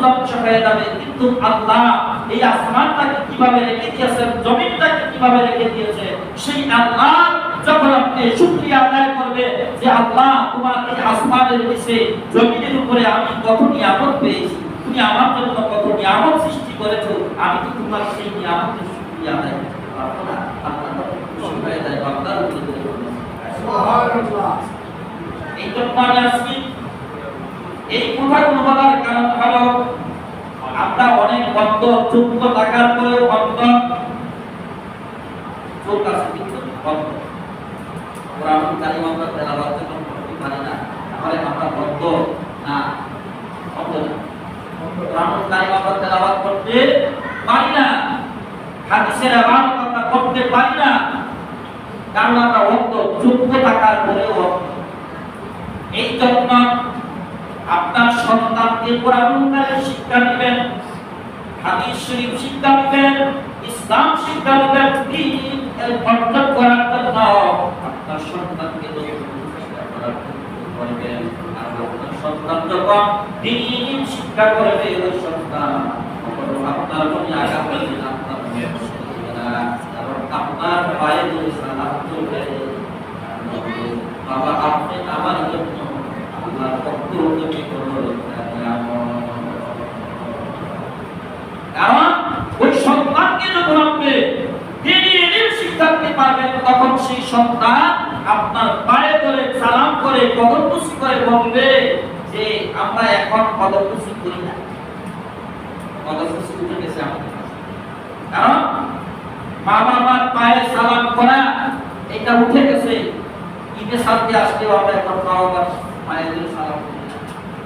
ধ্বংস হয়ে যাবে। কিন্তু আল্লাহ এই আসমানটাকে কিভাবে রেখে দিয়েছেন, জমিনটাকে কিভাবে রেখে দিয়েছে, সেই আল্লাহ যখন আপনি শুকরিয়া আদায় করবে যে আল্লাহ তোমার এই আসমানের নিচে জমিনের উপরে আমি কত নিয়ামত পেয়েছি, তুমি আমার জন্য কত নিয়ামত সৃষ্টি করেছো, আমি তো তোমার সেই নিয়ামতের শুকরিয়া আদায় করতে পারবো না। আল্লাহ খুশি হয়ে যায় বান্দার উপরে। সুবহানাল্লাহ। এই জন্য আমি আজকে এই কথাগুলো বলার কারণ হলো আমরা অনেক বন্ধ যুক্ত থাকার পরেও বন্ধ চোখ আছে কিন্তু বন্ধ কোরআন কারিম আমরা তেলাওয়াত করতে পারি না, তাহলে আমরা বন্ধ না, বন্ধ না। কোরআন কারিম আমরা তেলাওয়াত করতে পারি না, হাদিসের ইবাদত আমরা করতে পারি না, কারণ আমরা বন্ধ যুক্ত থাকার পরেও বন্ধ। এই জন্য আপনার সন্তানকে কোরআন কারিম শিক্ষা দিবেন, হাদিস শরীফ শিক্ষা দিবেন, ইসলাম শিক্ষা দিবেন, দ্বীন অর্জন করার জন্য আপনার সন্তানকে চেষ্টা করার করবেন। আর আপনার সন্তান যখন দ্বীন শিক্ষা করবে ওই সন্তান আপনার জন্য আগামী দিন আপনার কারণ আপনার পায়ে যদি সালাম চলবে বাবা আপনি আমার জন্য আল্লাহর পক্ষ থেকে কোনো কারণ ওই সন্তানকে যখন আপনি দ্বীনের শিক্ষা দিতে পারবেন তখন সেই সন্তান আপনার পায়ে ধরে সালাম করে কদমবুসি করে বলবে যে আমরা এখন কদমবুসি করি না, কদমবুসি উঠে গেছে আমাদের কাছে। কারণ মা বাবার পায়ে সালাম করা এটা উঠে গেছে। ঈদে সাথে আসলেও আমরা এখন মা বাবার পায়ে ধরে সালাম করি না,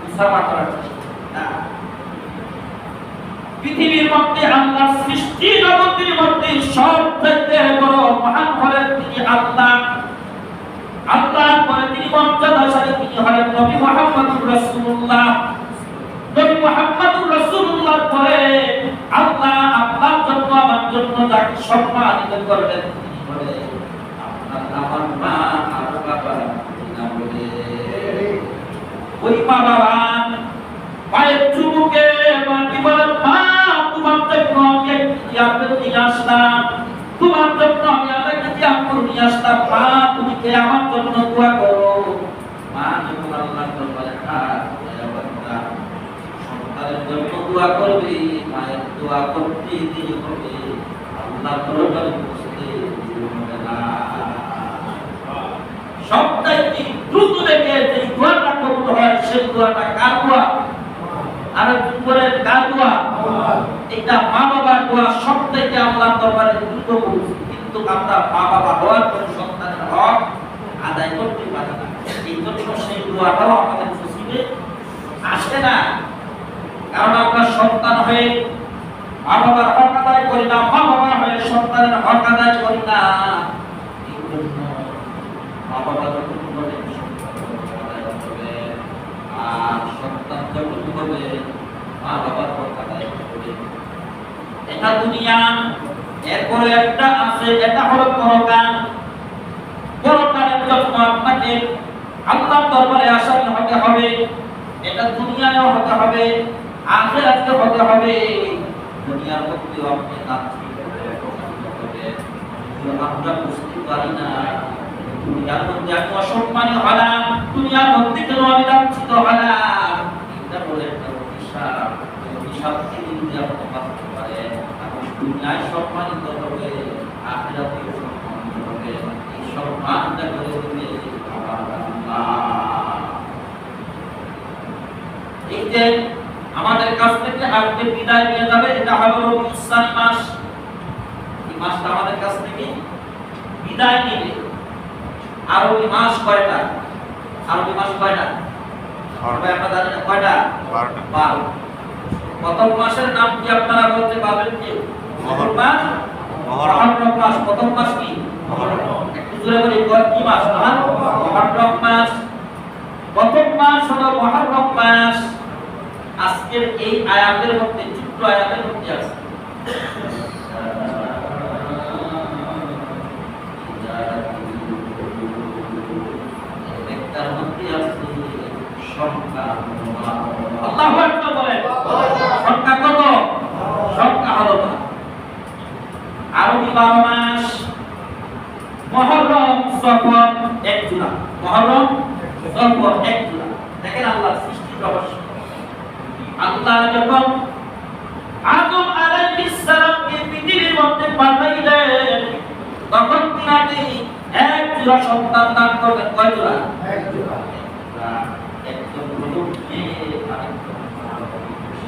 মুসাফা করার চেষ্টা। পৃথিবীর মধ্যে আল্লাহর সৃষ্টি জগতের মধ্যে সবথেকে বড় মহান হলেন তিনি আল্লাহ। আল্লাহর পরে তিনি মর্যাদাশালী, তিনি হলেন নবী মুহাম্মদুর রাসূলুল্লাহ। নবী মুহাম্মদুর রাসূলুল্লাহর পরে আল্লাহ আপনার জন্য আমার জন্য যাকে সম্মানিত করলেন তিনি হলেন আপনার আমার মা আর বাবা। ওই মা বাবা পায়ের চুমুকে মাটি বলেন মা তোমার জন্য আমি ইয়াদের নিয়ে আসলাম, তোমার জন্য আমি আলাদা ইয়াকুর নিয়ে আসলাম, মা তুমি কে আমার জন্য দোয়া করো। মা যখন আল্লাহর দরবারে হাত বান্দা সন্তানের জন্য দোয়া করবে, মায়ের দোয়া করতে দেরি হবে, আল্লাহর দরবারে পৌঁছতে দেরি হবে না। সবচাইতে দ্রুত দেখে যে দোয়াটা কবুল হয় সেই দোয়াটা কার দোয়া? আর উপরে কার দোয়া? এটা মা বাবার দোয়া। সবথেকে আল্লাহর দরবারে দ্রুত পৌঁছে। কিন্তু আমরা মা বাবা হওয়ার পরে সন্তানের হক আদায় করতে পারি না। এই জন্য সেই দোয়াটাও আমাদের নসিবে আসে না। কারণ আমরা সন্তান হয়ে মা বাবার হক আদায় করি না, মা বাবা হয়ে সন্তানের হক আদায় করি না। এই জন্য মা বাবা যখন বলে আর সন্তান যখন বলে মা বাবার হক আদায় করবে। এটা দুনিয়া। এরপরে একটা আছে, এটা হলো পরকাল। পরকালের জন্য আপনাকে আল্লাহর দরবারে আসামি হতে হবে। এটা দুনিয়ায়ও হতে হবে, আখিরাতেও হতে হবে। দুনিয়ার মধ্যেও আপনি নাচিত হবে, আমরা বুঝতে পারি না দুনিয়ার মধ্যে আমি অসম্মানী হলাম, দুনিয়ার মধ্যে কেন আমি লাঞ্ছিত হলাম। এটা বলে একটা অভিশাপ। অভিশাপ থেকে যদি আপনি বাঁচতে পারেন, আপনি দুনিয়ায় সম্মানিত হবে, আখিরাতেও সম্মানিত হবে। এই সম্মানটা করে দিবে আমার আল্লাহ। এই যে আমাদের কাছ থেকে আজকে বিদায় নিয়ে যাবে, এটা হলো রবিউল সানি মাস। এই মাসটা আমাদের কাছ থেকে বিদায় নিবে। আরবি মাস কয়টা? আরবি মাস কয়টা? সবাই আপনারা জানেন কয়টা? 12। প্রথম মাসের নাম কি আপনারা বলতে পারবেন কি? মুহররম মাস। মুহররম মাস। প্রথম মাস কি? মুহররম। একটু জোরে বলি কি মাস? মুহররম মাস। প্রথম মাস হলো মুহররম মাস। আজকের এই আয়াতের মধ্যে, ছোট্ট আয়াতের মধ্যে আছে আল্লাহু আকবার বলেন। আল্লাহ যখন আদম আলাইহিস সালামকে পৃথিবীর মধ্যে পাঠাইলেন তখন তিনি এক জোড়া সন্তান দান করলেন। কয় জোড়া? এক জোড়া। একজন হলো মেয়ে আর একজন হলো পুরুষ।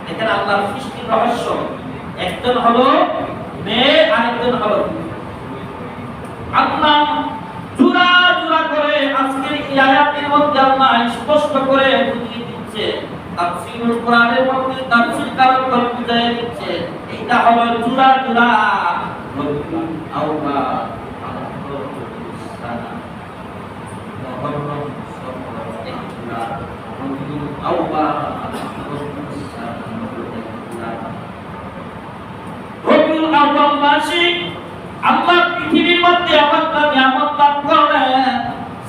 এখানে আল্লাহর সৃষ্টির রহস্য, একজন হলো মেয়ে আর একজন হলো পুরুষ। আল্লাহ জোড়া জোড়া করে আজকের এই আয়াতের মধ্যে আল্লাহ স্পষ্ট করে বুঝিয়ে দিচ্ছে, তাফসীরুল কোরআনের মধ্যে তাফসীর কারণ বুঝিয়ে দিচ্ছে এটা হলো জোড়া জোড়া রবিউল আউয়াল সানা মুহররম সফর এই জোড়া রবিউল আউয়াল রবিউল আউয়াল মাসে আল্লাহ পৃথিবীর মধ্যে আমাদের নিয়ামত দান করলেন।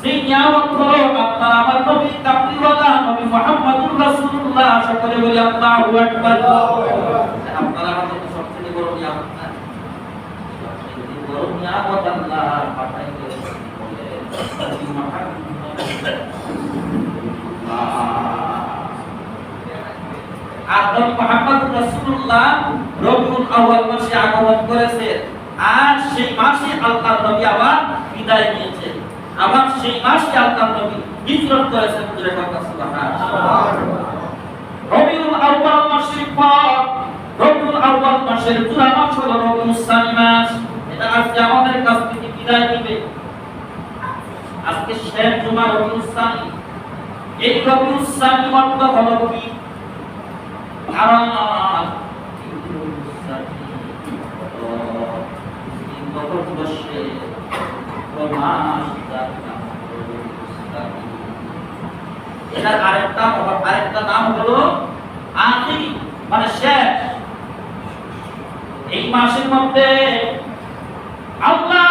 সেই নিয়ামত হলো আপনার আমার নবী কামলিওয়ালা নবী মুহাম্মদুর রাসূলুল্লাহ। সকলে বলি আল্লাহু আকবার। আপনারা আমাদের সবচেয়ে বড় নিয়ামত, সবচেয়ে বড় নিয়ামত আল্লাহ পাঠাইলেন নবী মুহাম্মদ। আর নবী মুহাম্মদুর রাসূলুল্লাহ রবিউল আউয়াল মাসে আগমন করেছেন। আর সেই মাসে আল্লাহর নবী আবার বিদায় নিয়েছেন, আবার সেই মাসে আল্লাহর নবী হিজরত করেছেন। সুবহানাল্লাহ। রবিউল আউয়াল মাসের পর রবিউল আউয়াল মাসের পুরা মাস হলো রবিউল সানি মাস। এটা আজকে আমাদের কাছ থেকে বিদায় নিবে। আজকে শেষ জুমা রবিউল সানি। এই রবিউল সানি অর্থ হলো কি? কারণ এটার আরেকটা নাম হলো আখির, মানে শেষ। এই মাসের মধ্যে আল্লাহ